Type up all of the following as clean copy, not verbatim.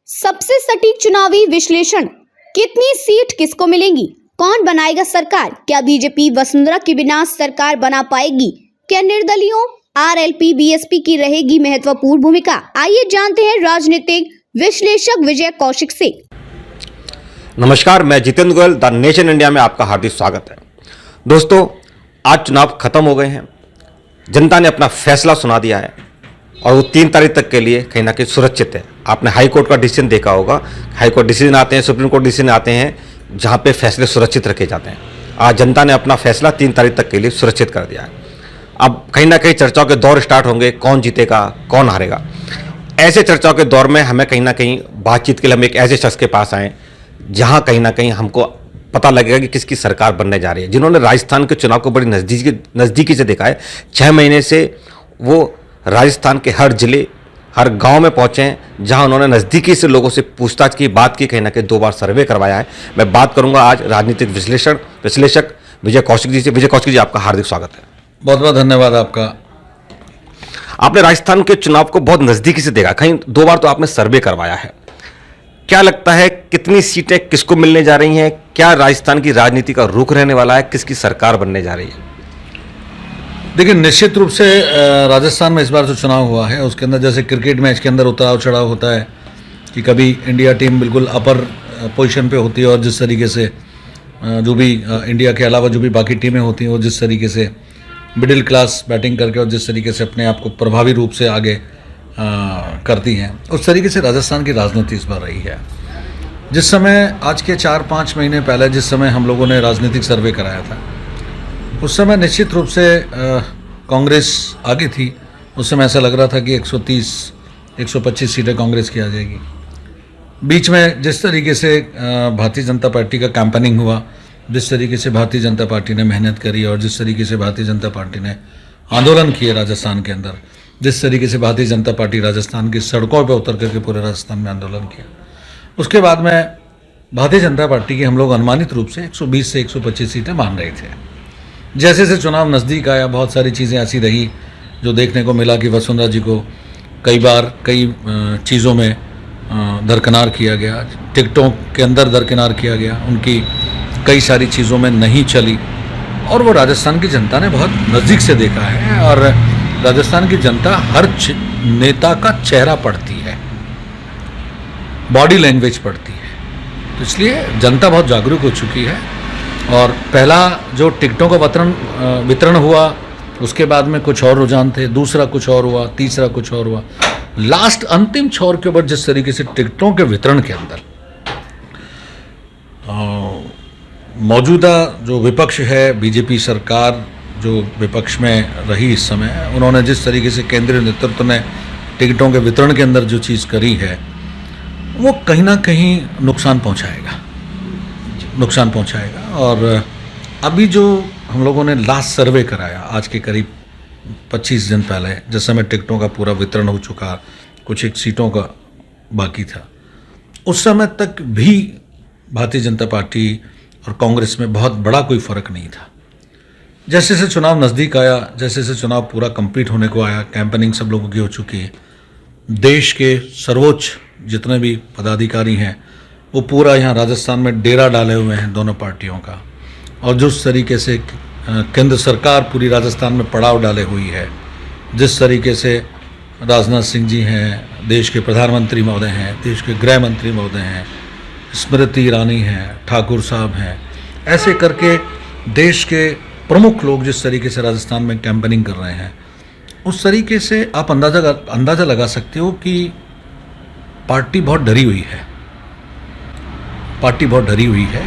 सबसे सटीक चुनावी विश्लेषण। कितनी सीट किसको मिलेंगी, कौन बनाएगा सरकार, क्या बीजेपी वसुंधरा के बिना सरकार बना पाएगी, क्या निर्दलीयों आरएलपी बीएसपी की रहेगी महत्वपूर्ण भूमिका। आइए जानते हैं राजनीतिक विश्लेषक विजय कौशिक से। नमस्कार, मैं Jitendra Goyal, the nation India में आपका हार्दिक स्वागत है। दोस्तों, आज चुनाव खत्म हो गए हैं। जनता ने अपना फैसला सुना दिया है और वो 3 तारीख तक के लिए कहीं ना कहीं सुरक्षित है। आपने हाई कोर्ट का डिसीजन देखा होगा। हाई कोर्ट डिसीजन आते हैं, सुप्रीम कोर्ट डिसीजन आते हैं, जहां पे फैसले सुरक्षित रखे जाते हैं। आज जनता ने अपना फैसला 3 तारीख तक के लिए सुरक्षित कर दिया है। अब कहीं ना कहीं चर्चाओं के दौर स्टार्ट होंगे, कौन जीतेगा, कौन हारेगा। ऐसे चर्चाओं के दौर में हमें कहीं ना कहीं बातचीत के लिए हम एक ऐसे शख्स के पास आए जहां कहीं ना कहीं हमको पता लगेगा कि किसकी सरकार बनने जा रही है, जिन्होंने राजस्थान के चुनाव को बड़ी नज़दीकी से देखा है। 6 महीने से वो राजस्थान के हर जिले, हर गांव में पहुंचे हैं, जहां उन्होंने नज़दीकी से लोगों से पूछताछ की, बात की, कहीं ना कहीं 2 बार सर्वे करवाया है। मैं बात करूंगा आज राजनीतिक विश्लेषक विजय कौशिक जी से। विजय कौशिक जी, आपका हार्दिक स्वागत है। बहुत बहुत धन्यवाद आपका। आपने राजस्थान के चुनाव को बहुत नज़दीकी से देखा, कहीं 2 बार तो आपने सर्वे करवाया है। क्या लगता है, कितनी सीटें किसको मिलने जा रही हैं? क्या राजस्थान की राजनीति का रुख रहने वाला है? किसकी सरकार बनने जा रही है? देखिए, निश्चित रूप से राजस्थान में इस बार जो चुनाव हुआ है उसके अंदर जैसे क्रिकेट मैच के अंदर उतार चढ़ाव होता है कि कभी इंडिया टीम बिल्कुल अपर पोजीशन पे होती है और जिस तरीके से जो भी इंडिया के अलावा जो भी बाकी टीमें होती हैं वो जिस तरीके से मिडिल क्लास बैटिंग करके और जिस तरीके से अपने आप को प्रभावी रूप से आगे करती हैं, उस तरीके से राजस्थान की राजनीति इस बार रही है। जिस समय आज के 4-5 महीने पहले जिस समय हम लोगों ने राजनीतिक सर्वे कराया था, उस समय निश्चित रूप से कांग्रेस आगे थी। उस समय ऐसा लग रहा था कि 130-125 सीटें कांग्रेस की आ जाएगी। बीच में जिस तरीके से भारतीय जनता पार्टी का कैंपेनिंग हुआ, जिस तरीके से भारतीय जनता पार्टी ने मेहनत करी और जिस तरीके से भारतीय जनता पार्टी ने आंदोलन किए राजस्थान के अंदर, जिस तरीके से भारतीय जनता पार्टी राजस्थान की सड़कों पर उतर करके पूरे राजस्थान में आंदोलन किया, उसके बाद में भारतीय जनता पार्टी की हम लोग अनुमानित रूप से 120 से 125 सीटें मान रहे थे। जैसे जैसे चुनाव नज़दीक आया, बहुत सारी चीज़ें ऐसी रही जो देखने को मिला कि वसुंधरा जी को कई बार कई चीज़ों में दरकिनार किया गया, टिकटों के अंदर दरकिनार किया गया, उनकी कई सारी चीज़ों में नहीं चली और वो राजस्थान की जनता ने बहुत नज़दीक से देखा है। और राजस्थान की जनता हर नेता का चेहरा पढ़ती है, बॉडी लैंग्वेज पढ़ती है, तो इसलिए जनता बहुत जागरूक हो चुकी है। और पहला जो टिकटों का वितरण हुआ, उसके बाद में कुछ और रुझान थे, दूसरा कुछ और हुआ, तीसरा कुछ और हुआ, लास्ट अंतिम छोर के ऊपर जिस तरीके से टिकटों के वितरण के अंदर मौजूदा जो विपक्ष है, बीजेपी सरकार जो विपक्ष में रही इस समय, उन्होंने जिस तरीके से केंद्रीय नेतृत्व ने टिकटों के वितरण के अंदर जो चीज़ करी है, वो कहीं ना कहीं नुकसान पहुंचाएगा। और अभी जो हम लोगों ने लास्ट सर्वे कराया आज के करीब 25 दिन पहले, जिस समय टिकटों का पूरा वितरण हो चुका, कुछ एक सीटों का बाकी था, उस समय तक भी भारतीय जनता पार्टी और कांग्रेस में बहुत बड़ा कोई फ़र्क नहीं था। जैसे जैसे चुनाव नज़दीक आया, जैसे जैसे चुनाव पूरा कंप्लीट होने को आया, कैंपेनिंग सब लोगों की हो चुकी है, देश के सर्वोच्च जितने भी पदाधिकारी हैं वो पूरा यहाँ राजस्थान में डेरा डाले हुए हैं दोनों पार्टियों का। और जिस तरीके से केंद्र सरकार पूरी राजस्थान में पड़ाव डाले हुई है, जिस तरीके से राजनाथ सिंह जी हैं, देश के प्रधानमंत्री महोदय हैं, देश के गृह मंत्री महोदय हैं, स्मृति ईरानी हैं, ठाकुर साहब हैं, ऐसे करके देश के प्रमुख लोग जिस तरीके से राजस्थान में कैंपेनिंग कर रहे हैं, उस तरीके से आप अंदाज़ा लगा सकते हो कि पार्टी बहुत डरी हुई है।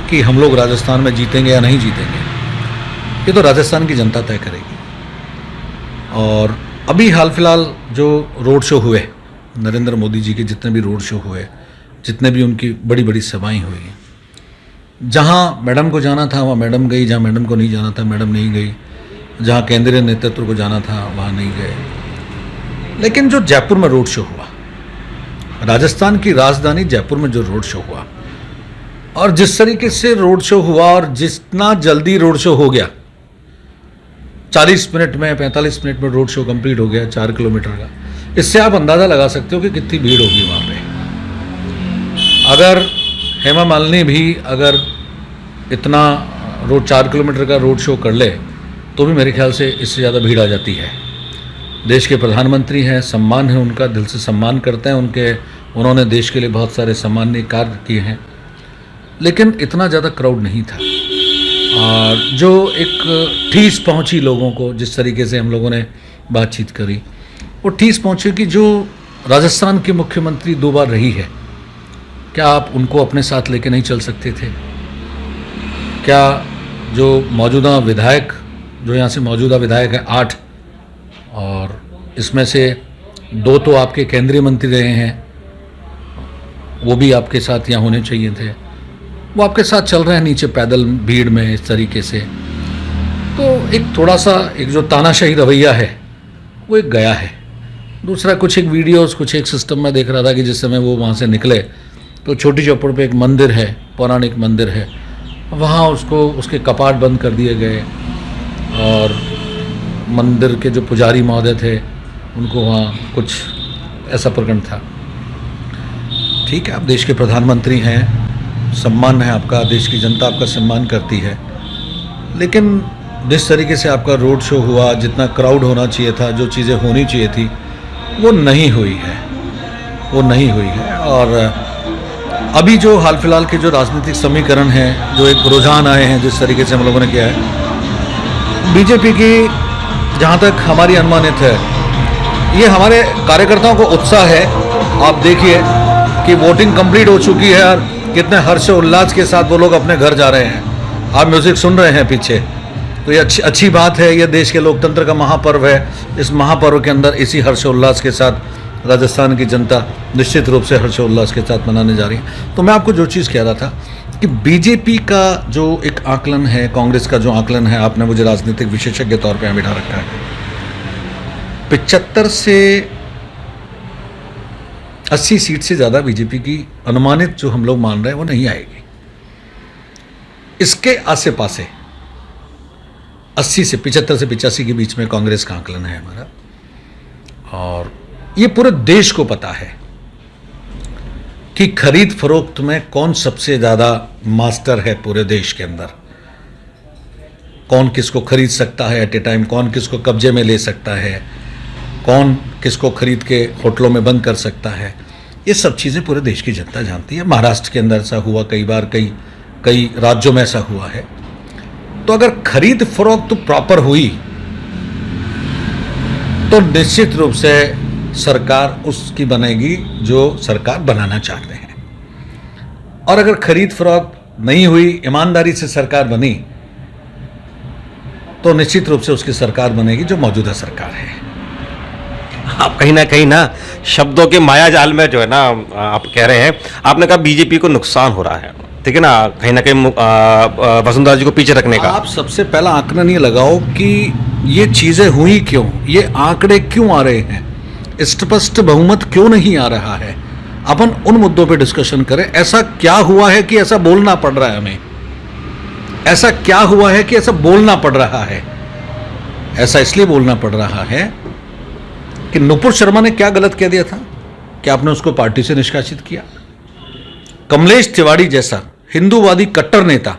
कि हम लोग राजस्थान में जीतेंगे या नहीं जीतेंगे, ये तो राजस्थान की जनता तय करेगी। और अभी हाल फिलहाल जो रोड शो हुए, नरेंद्र मोदी जी के जितने भी रोड शो हुए, जितने भी उनकी बड़ी बड़ी सभाएं हुई, जहां मैडम को जाना था वहाँ मैडम गई, जहां मैडम को नहीं जाना था मैडम नहीं गई, जहां केंद्रीय नेतृत्व को जाना था वहाँ नहीं गए। लेकिन जो जयपुर में रोड शो हुआ, राजस्थान की राजधानी जयपुर में जो रोड शो हुआ, और जिस तरीके से रोड शो हुआ और जितना जल्दी रोड शो हो गया, 40 मिनट में 45 मिनट में रोड शो कंप्लीट हो गया 4 किलोमीटर का, इससे आप अंदाज़ा लगा सकते हो कि कितनी भीड़ होगी वहाँ पे। अगर हेमा मालिनी भी अगर इतना रोड 4 किलोमीटर का रोड शो कर ले तो भी मेरे ख्याल से इससे ज़्यादा भीड़ आ जाती है। देश के प्रधानमंत्री हैं, सम्मान है उनका, दिल से सम्मान करते हैं उन्होंने देश के लिए बहुत सारे सम्माननीय कार्य किए हैं, लेकिन इतना ज़्यादा क्राउड नहीं था। और जो एक ठेस पहुंची लोगों को, जिस तरीके से हम लोगों ने बातचीत करी, वो ठेस पहुंची कि जो राजस्थान के मुख्यमंत्री 2 बार रही है, क्या आप उनको अपने साथ लेके नहीं चल सकते थे? क्या जो मौजूदा विधायक, जो यहाँ से मौजूदा विधायक है 8, और इसमें से 2 तो आपके केंद्रीय मंत्री रहे हैं, वो भी आपके साथ यहाँ होने चाहिए थे। वो आपके साथ चल रहे हैं नीचे पैदल भीड़ में इस तरीके से। तो एक थोड़ा सा एक जो तानाशाही रवैया है वो एक गया है। दूसरा कुछ एक वीडियोस, कुछ एक सिस्टम में देख रहा था कि जिस समय वो वहाँ से निकले तो छोटी चौपड़ पे एक मंदिर है, पौराणिक मंदिर है, वहाँ उसके कपाट बंद कर दिए गए और मंदिर के जो पुजारी महोदय थे उनको वहाँ कुछ ऐसा प्रकरण था। ठीक है, आप देश के प्रधानमंत्री हैं, सम्मान है आपका, देश की जनता आपका सम्मान करती है, लेकिन जिस तरीके से आपका रोड शो हुआ, जितना क्राउड होना चाहिए था, जो चीज़ें होनी चाहिए थी, वो नहीं हुई है। और अभी जो हाल फिलहाल के जो राजनीतिक समीकरण हैं, जो एक रुझान आए हैं, जिस तरीके से हम लोगों ने किया है, बीजेपी की जहाँ तक हमारी अनुमानित है, ये हमारे कार्यकर्ताओं को उत्साह है। आप देखिए कि वोटिंग कंप्लीट हो चुकी है और कितने हर्ष उल्लास के साथ वो लोग अपने घर जा रहे हैं। आप म्यूज़िक सुन रहे हैं पीछे, तो ये अच्छी बात है। ये देश के लोकतंत्र का महापर्व है। इस महापर्व के अंदर इसी हर्षोल्लास के साथ राजस्थान की जनता निश्चित रूप से हर्षोल्लास के साथ मनाने जा रही है। तो मैं आपको जो चीज़ कह रहा था कि बीजेपी का जो एक आकलन है, कांग्रेस का जो आकलन है, आपने मुझे राजनीतिक विशेषज्ञ के तौर पर बिठा रखा है, 75 से 80 सीट से ज़्यादा बीजेपी की अनुमानित जो हम लोग मान रहे हैं वो नहीं आएगी। इसके आसे पासे 80 से 75 से 85 के बीच में कांग्रेस का आकलन है हमारा। और ये पूरे देश को पता है कि खरीद फरोख्त में कौन सबसे ज़्यादा मास्टर है पूरे देश के अंदर, कौन किसको खरीद सकता है एट ए टाइम, कौन किसको कब्जे में ले सकता है, कौन किसको खरीद के होटलों में बंद कर सकता है। ये सब चीज़ें पूरे देश की जनता जानती है। महाराष्ट्र के अंदर ऐसा हुआ, कई बार कई राज्यों में ऐसा हुआ है। तो अगर खरीद फरोख्त प्रॉपर हुई तो निश्चित रूप से सरकार उसकी बनेगी जो सरकार बनाना चाहते हैं। और अगर खरीद फरोख्त नहीं हुई, ईमानदारी से सरकार बनी, तो निश्चित रूप से उसकी सरकार बनेगी जो मौजूदा सरकार है। आप कहीं ना शब्दों के माया जाल में जो है ना आप कह रहे हैं, आपने कहा बीजेपी को नुकसान हो रहा है, ठीक है ना कहीं वसुंधरा जी को पीछे रखने का। आप सबसे पहला आंकड़न ये लगाओ कि ये चीजें हुई क्यों, ये आंकड़े क्यों आ रहे हैं, स्पष्ट बहुमत क्यों नहीं आ रहा है। अपन उन मुद्दों पे डिस्कशन करें। ऐसा क्या हुआ है कि ऐसा बोलना पड़ रहा है हमें, ऐसा क्या हुआ है कि ऐसा बोलना पड़ रहा है। ऐसा इसलिए बोलना पड़ रहा है कि नुपुर शर्मा ने क्या गलत कह दिया था कि आपने उसको पार्टी से निष्कासित किया। कमलेश तिवारी जैसा हिंदूवादी कट्टर नेता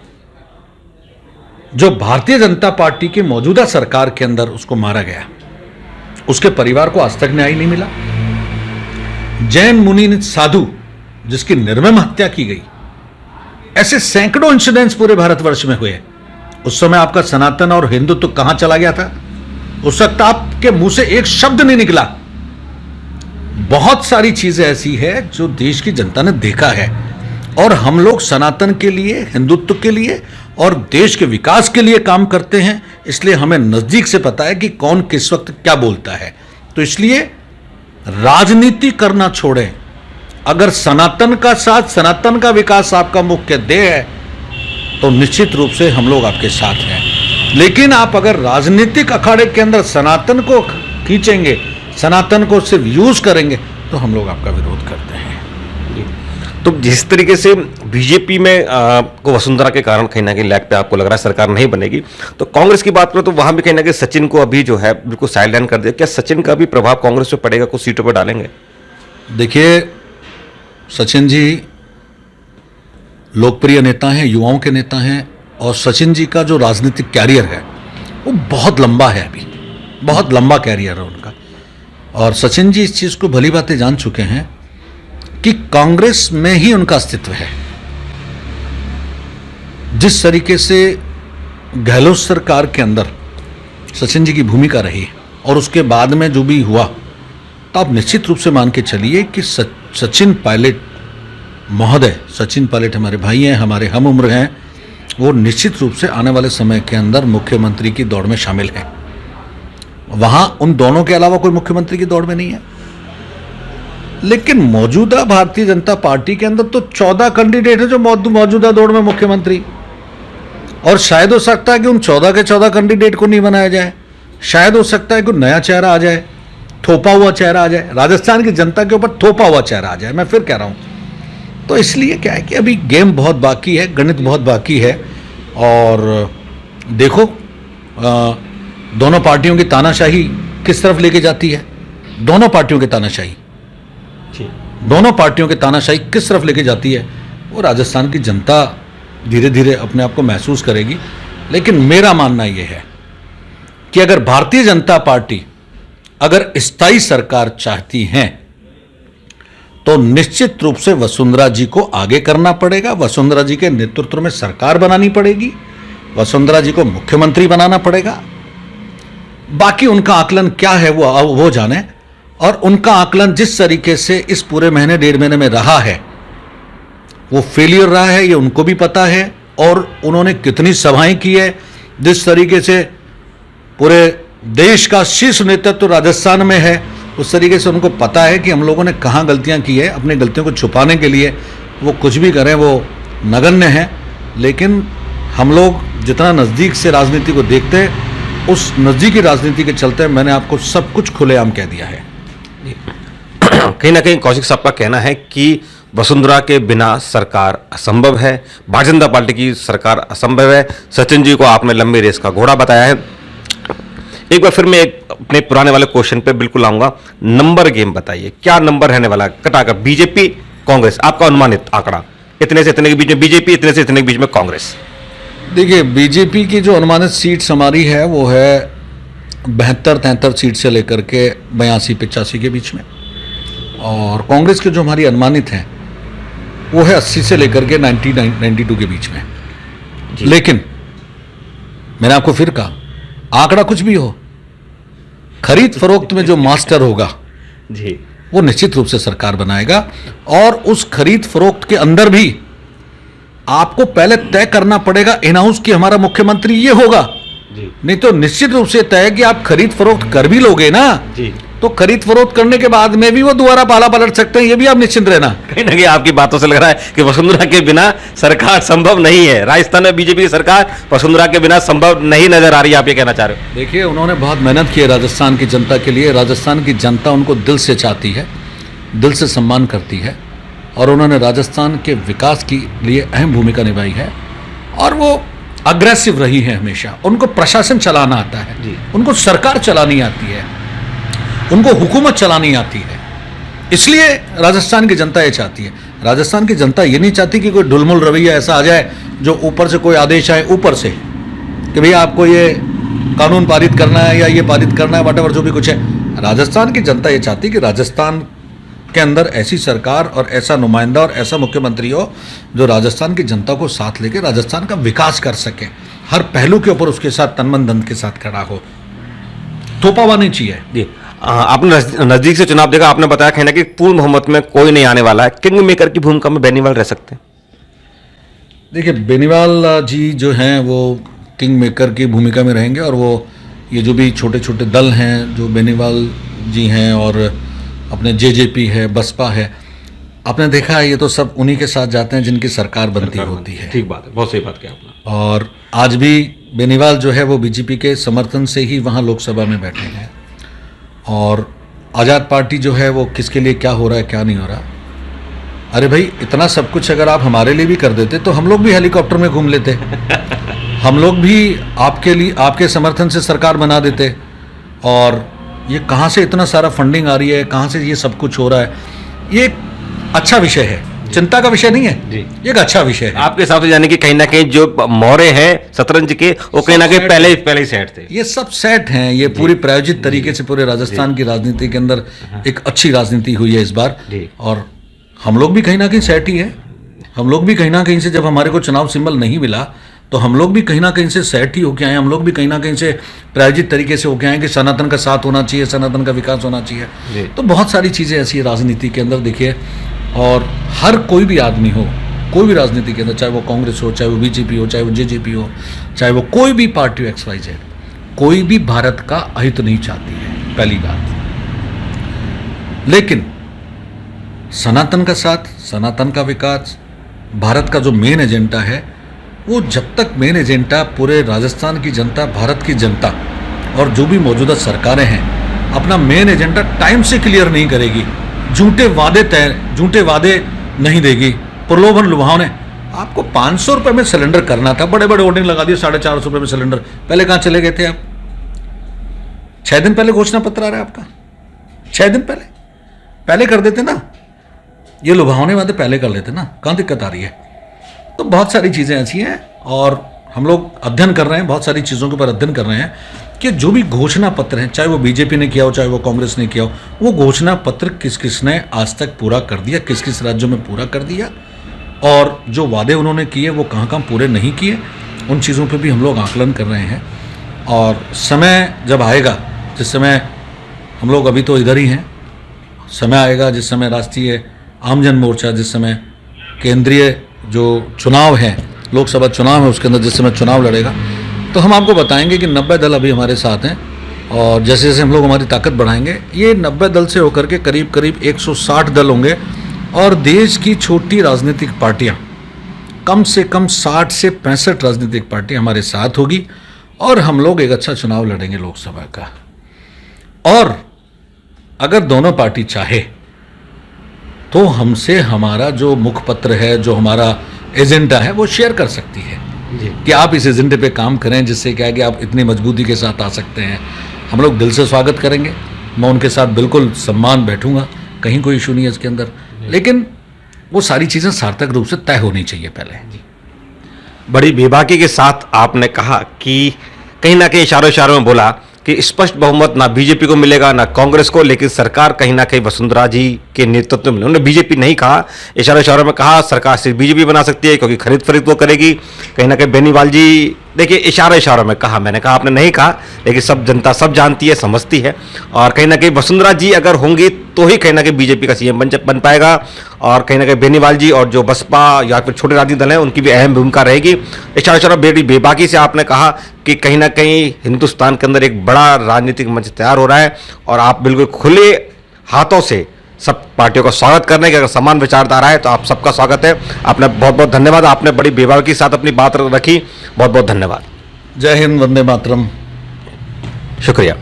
जो भारतीय जनता पार्टी की मौजूदा सरकार के अंदर उसको मारा गया, उसके परिवार को आज तक न्याय नहीं मिला। जैन मुनि साधु जिसकी निर्मम हत्या की गई, ऐसे सैकड़ों इंसिडेंट्स पूरे भारतवर्ष में हुए। उस समय आपका सनातन और हिंदुत्व कहां चला गया था? उस वक्त आपके मुंह से एक शब्द नहीं निकला। बहुत सारी चीजें ऐसी है जो देश की जनता ने देखा है, और हम लोग सनातन के लिए, हिंदुत्व के लिए और देश के विकास के लिए काम करते हैं। इसलिए हमें नजदीक से पता है कि कौन किस वक्त क्या बोलता है। तो इसलिए राजनीति करना छोड़ें। अगर सनातन का साथ, सनातन का विकास आपका मुख्य ध्येय है तो निश्चित रूप से हम लोग आपके साथ हैं। लेकिन आप अगर राजनीतिक अखाड़े के अंदर सनातन को खींचेंगे, सनातन को सिर्फ यूज करेंगे, तो हम लोग आपका विरोध करते हैं। तो जिस तरीके से बीजेपी में को वसुंधरा के कारण कहीं ना कहीं लैग पे आपको लग रहा है सरकार नहीं बनेगी, तो कांग्रेस की बात करें तो वहां भी कहीं ना कहीं सचिन को अभी जो है बिल्कुल साइडलाइन कर दिया। क्या सचिन का भी प्रभाव कांग्रेस पे पड़ेगा, कुछ सीटों पर डालेंगे? देखिए, सचिन जी लोकप्रिय नेता हैं, युवाओं के नेता हैं, और सचिन जी का जो राजनीतिक कैरियर है वो बहुत लंबा है, अभी बहुत लंबा कैरियर है उनका। और सचिन जी इस चीज़ को भली बातें जान चुके हैं कि कांग्रेस में ही उनका अस्तित्व है। जिस तरीके से गहलोत सरकार के अंदर सचिन जी की भूमिका रही और उसके बाद में जो भी हुआ, तो आप निश्चित रूप से मान के चलिए कि सचिन पायलट महोदय, सचिन पायलट हमारे भाई हैं, हमारे हम उम्र हैं, वो निश्चित रूप से आने वाले समय के अंदर मुख्यमंत्री की दौड़ में शामिल है। वहां उन दोनों के अलावा कोई मुख्यमंत्री की दौड़ में नहीं है। लेकिन मौजूदा भारतीय जनता पार्टी के अंदर तो 14 कैंडिडेट है जो मौजूदा दौड़ में मुख्यमंत्री, और शायद हो सकता है कि उन 14 के 14 कैंडिडेट को नहीं बनाया जाए, शायद हो सकता है कि नया चेहरा आ जाए, थोपा हुआ चेहरा आ जाए, राजस्थान की जनता के ऊपर थोपा हुआ चेहरा आ जाए। मैं फिर कह रहा हूं, तो इसलिए क्या है कि अभी गेम बहुत बाकी है, गणित बहुत बाकी है। और देखो दोनों पार्टियों की तानाशाही किस तरफ लेके जाती है, दोनों पार्टियों की तानाशाही किस तरफ लेके जाती है, वो राजस्थान की जनता धीरे धीरे अपने आप को महसूस करेगी। लेकिन मेरा मानना यह है कि अगर भारतीय जनता पार्टी अगर स्थायी सरकार चाहती है तो निश्चित रूप से वसुंधरा जी को आगे करना पड़ेगा, वसुंधरा जी के नेतृत्व में सरकार बनानी पड़ेगी, वसुंधरा जी को मुख्यमंत्री बनाना पड़ेगा। बाकी उनका आकलन क्या है वो जाने, और उनका आकलन जिस तरीके से इस पूरे महीने 1.5 महीने में रहा है वो फेलियर रहा है, ये उनको भी पता है। और उन्होंने कितनी सभाएं की है, जिस तरीके से पूरे देश का शीर्ष नेतृत्व राजस्थान में है, उस तरीके से उनको पता है कि हम लोगों ने कहाँ गलतियाँ की है। अपनी गलतियों को छुपाने के लिए वो कुछ भी करें वो नगण्य है। लेकिन हम लोग जितना नज़दीक से राजनीति को देखते हैं, उस नज़दीकी राजनीति के चलते मैंने आपको सब कुछ खुलेआम कह दिया है। कहीं ना कहीं कौशिक साहब का कहना है कि वसुंधरा के बिना सरकार असंभव है, भारतीय जनता पार्टी की सरकार असंभव है। सचिन जी को आपने लंबी रेस का घोड़ा बताया है। एक बार फिर मैं अपने पुराने वाले क्वेश्चन पे बिल्कुल आऊंगा। नंबर गेम बताइए, क्या नंबर रहने वाला है कटाकर, बीजेपी कांग्रेस, आपका अनुमानित आंकड़ा, इतने से इतने के बीच में बीजेपी, इतने से इतने के बीच में कांग्रेस? देखिए, बीजेपी की जो अनुमानित सीट्स हमारी है वो है 72-73 सीट से लेकर के 82-85 के बीच में, और कांग्रेस के जो हमारी अनुमानित हैं वो है 80 से लेकर के 92 के बीच में। लेकिन मैंने आपको फिर कहा, आंकड़ा कुछ भी हो, खरीद फरोख्त में जो मास्टर होगा जी, वो निश्चित रूप से सरकार बनाएगा। और उस खरीद फरोख्त के अंदर भी आपको पहले तय करना पड़ेगा इन हाउस कि हमारा मुख्यमंत्री ये होगा जी, नहीं तो निश्चित रूप से तय है कि आप खरीद फरोख्त कर भी लोगे ना जी, तो खरीद फरोख्त करने के बाद में भी वो दोबारा पाला पलट सकते हैं, ये भी आप निश्चिंत रहना। कहीं ना कहीं आपकी बातों से लग रहा है कि वसुंधरा के बिना सरकार संभव नहीं है। राजस्थान में बीजेपी की सरकार वसुंधरा के बिना संभव नहीं नजर आ रही है, आप ये कहना चाह रहे हो? देखिए, उन्होंने बहुत मेहनत की है राजस्थान की जनता के लिए। राजस्थान की जनता उनको दिल से चाहती है, दिल से सम्मान करती है, और उन्होंने राजस्थान के विकास के लिए अहम भूमिका निभाई है। और वो अग्रेसिव रही है हमेशा। उनको प्रशासन चलाना आता है जी, उनको सरकार चलानी आती है, उनको हुकूमत चलानी आती है। इसलिए राजस्थान की जनता ये चाहती है। राजस्थान की जनता ये नहीं चाहती कि कोई ढुलमुल रवैया ऐसा आ जाए जो ऊपर से कोई आदेश आए ऊपर से कि भैया आपको ये कानून पारित करना है या ये पारित करना है, वॉटेवर जो भी कुछ है। राजस्थान की जनता ये चाहती है कि राजस्थान के अंदर ऐसी सरकार और ऐसा नुमाइंदा और ऐसा मुख्यमंत्री हो जो राजस्थान की जनता को साथ लेके राजस्थान का विकास कर सके, हर पहलू के ऊपर उसके साथ तन मन धन के साथ खड़ा हो, थोपा हुआ नहीं चाहिए। जी, आपने नजदीक से चुनाव देखा, आपने बताया कहना कि पूर्ण बहुमत में कोई नहीं आने वाला है, किंग मेकर की भूमिका में बेनीवाल रह सकते हैं। देखिए, बेनीवाल जी जो हैं वो किंग मेकर की भूमिका में रहेंगे, और वो ये जो भी छोटे छोटे दल हैं जो बेनीवाल जी हैं और अपने जेजेपी है, बसपा है, आपने देखा है ये तो सब उन्हीं के साथ जाते हैं जिनकी सरकार बनती होती है। ठीक बात है, बहुत सही बात किया आपने। और आज भी बेनीवाल जो है वो बीजेपी के समर्थन से ही वहाँ लोकसभा में बैठे हैं। और आज़ाद पार्टी जो है वो किसके लिए क्या हो रहा है क्या नहीं हो रहा, अरे भाई इतना सब कुछ अगर आप हमारे लिए भी कर देते तो हम लोग भी हेलीकॉप्टर में घूम लेते हम लोग भी आपके लिए आपके समर्थन से सरकार बना देते। और ये कहाँ से इतना सारा फंडिंग आ रही है, कहाँ से ये सब कुछ हो रहा है, ये एक अच्छा विषय है चिंता का विषय नहीं है जी। ये एक अच्छा विषय है। आपके हिसाब से यानी कि कहीं ना कहीं जो मोहरे हैं शतरंज के वो कहीं ना कहीं पहले ही सेट थे। ये सब सेट हैं, ये पूरी प्रायोजित तरीके से पूरे राजस्थान की राजनीति के अंदर एक अच्छी राजनीति हुई है इस बार। जी। और हम लोग भी कहीं ना कहीं सेट ही है। हम लोग भी कहीं ना कहीं से जब हमारे को चुनाव सिंबल नहीं मिला तो हम लोग भी कहीं ना कहीं से सेट ही होके आए। हम लोग भी कहीं ना कहीं से प्रायोजित तरीके से होके आए कि सनातन का साथ होना चाहिए, सनातन का विकास होना चाहिए। जी। तो बहुत सारी चीज़ें ऐसी है राजनीति के अंदर देखिए, और हर कोई भी आदमी हो, कोई भी राजनीति के अंदर, चाहे वो कांग्रेस हो, चाहे वो बीजेपी हो, चाहे वो जेजेपी हो, चाहे वो कोई भी पार्टी हो XYZ, कोई भी भारत का अहित नहीं चाहती है, पहली बात। लेकिन सनातन का साथ, सनातन का विकास, भारत का जो मेन एजेंडा है, वो जब तक मेन एजेंडा पूरे राजस्थान की जनता, भारत की जनता और जो भी मौजूदा सरकारें हैं अपना मेन एजेंडा टाइम से क्लियर नहीं करेगी, झूठे वादे नहीं देगी, प्रलोभन लुभावने। आपको 500 रुपये में सिलेंडर करना था, बड़े बड़े होर्डिंग लगा दिए 450 रुपये में सिलेंडर। पहले कहाँ चले गए थे आप? 6 दिन पहले घोषणा पत्र आ रहा है आपका, 6 दिन पहले कर देते ना, ये लुभावने वादे पहले कर लेते ना, कहाँ दिक्कत आ रही है? तो बहुत सारी चीज़ें ऐसी हैं और हम लोग अध्ययन कर रहे हैं, बहुत सारी चीज़ों के ऊपर अध्ययन कर रहे हैं कि जो भी घोषणा पत्र हैं, चाहे वो बीजेपी ने किया हो, चाहे वो कांग्रेस ने किया हो, वो घोषणा पत्र किस किस ने आज तक पूरा कर दिया, किस किस राज्यों में पूरा कर दिया, और जो वादे उन्होंने किए वो कहाँ कहाँ पूरे नहीं किए, उन चीज़ों पर भी हम लोग आकलन कर रहे हैं। और समय जब आएगा, जिस समय हम लोग अभी तो इधर ही हैं, समय आएगा जिस समय राष्ट्रीय आम जन मोर्चा, जिस समय केंद्रीय जो चुनाव है, लोकसभा चुनाव है, उसके अंदर जिस समय चुनाव लड़ेगा, तो हम आपको बताएंगे कि 90 दल अभी हमारे साथ हैं, और जैसे जैसे हम लोग हमारी ताकत बढ़ाएंगे, ये 90 दल से होकर के करीब करीब 160 दल होंगे, और देश की छोटी राजनीतिक पार्टियां कम से कम 60 से 65 राजनीतिक पार्टियां हमारे साथ होगी, और हम लोग एक अच्छा चुनाव लड़ेंगे लोकसभा का। और अगर दोनों पार्टी चाहे तो हमसे हमारा जो मुखपत्र है, जो हमारा एजेंडा है, वो शेयर कर सकती है कि आप इस एजेंडे पे काम करें, जिससे क्या है कि आप इतनी मजबूती के साथ आ सकते हैं। हम लोग दिल से स्वागत करेंगे, मैं उनके साथ बिल्कुल सम्मान बैठूंगा, कहीं कोई इशू नहीं है इसके अंदर, लेकिन वो सारी चीज़ें सार्थक रूप से तय होनी चाहिए पहले। बड़ी बेबाकी के साथ आपने कहा कि कहीं ना कहीं इशारों में बोला कि स्पष्ट बहुमत ना बीजेपी को मिलेगा ना कांग्रेस को, लेकिन सरकार कहीं ना कहीं वसुंधरा जी के नेतृत्व में, उन्होंने बीजेपी नहीं कहा, इशारों में कहा सरकार सिर्फ बीजेपी बना सकती है क्योंकि खरीद फरीद वो करेगी। कहीं ना कहीं बेनीवाल जी, देखिए इशारों में कहा, मैंने कहा आपने नहीं कहा, लेकिन सब जनता सब जानती है, समझती है। और कहीं ना कहीं वसुंधरा जी अगर होंगी तो ही कहीं ना कहीं बीजेपी का सीएम बन पाएगा, और कहीं ना कहीं बेनीवाल जी और जो बसपा या फिर छोटे राजनीतिक दल हैं उनकी भी अहम भूमिका रहेगी। इशारों बेटी बेबाकी से आपने कहा कि कहीं ना कहीं हिंदुस्तान के अंदर एक बड़ा राजनीतिक मंच तैयार हो रहा है, और आप बिल्कुल खुले हाथों से सब पार्टियों का स्वागत करने की अगर समान विचारधारा है तो आप सबका स्वागत है। आपने बहुत बहुत धन्यवाद, आपने बड़ी बेबाकी के साथ अपनी बात रखी, बहुत बहुत धन्यवाद। जय हिंद, वंदे मातरम। शुक्रिया।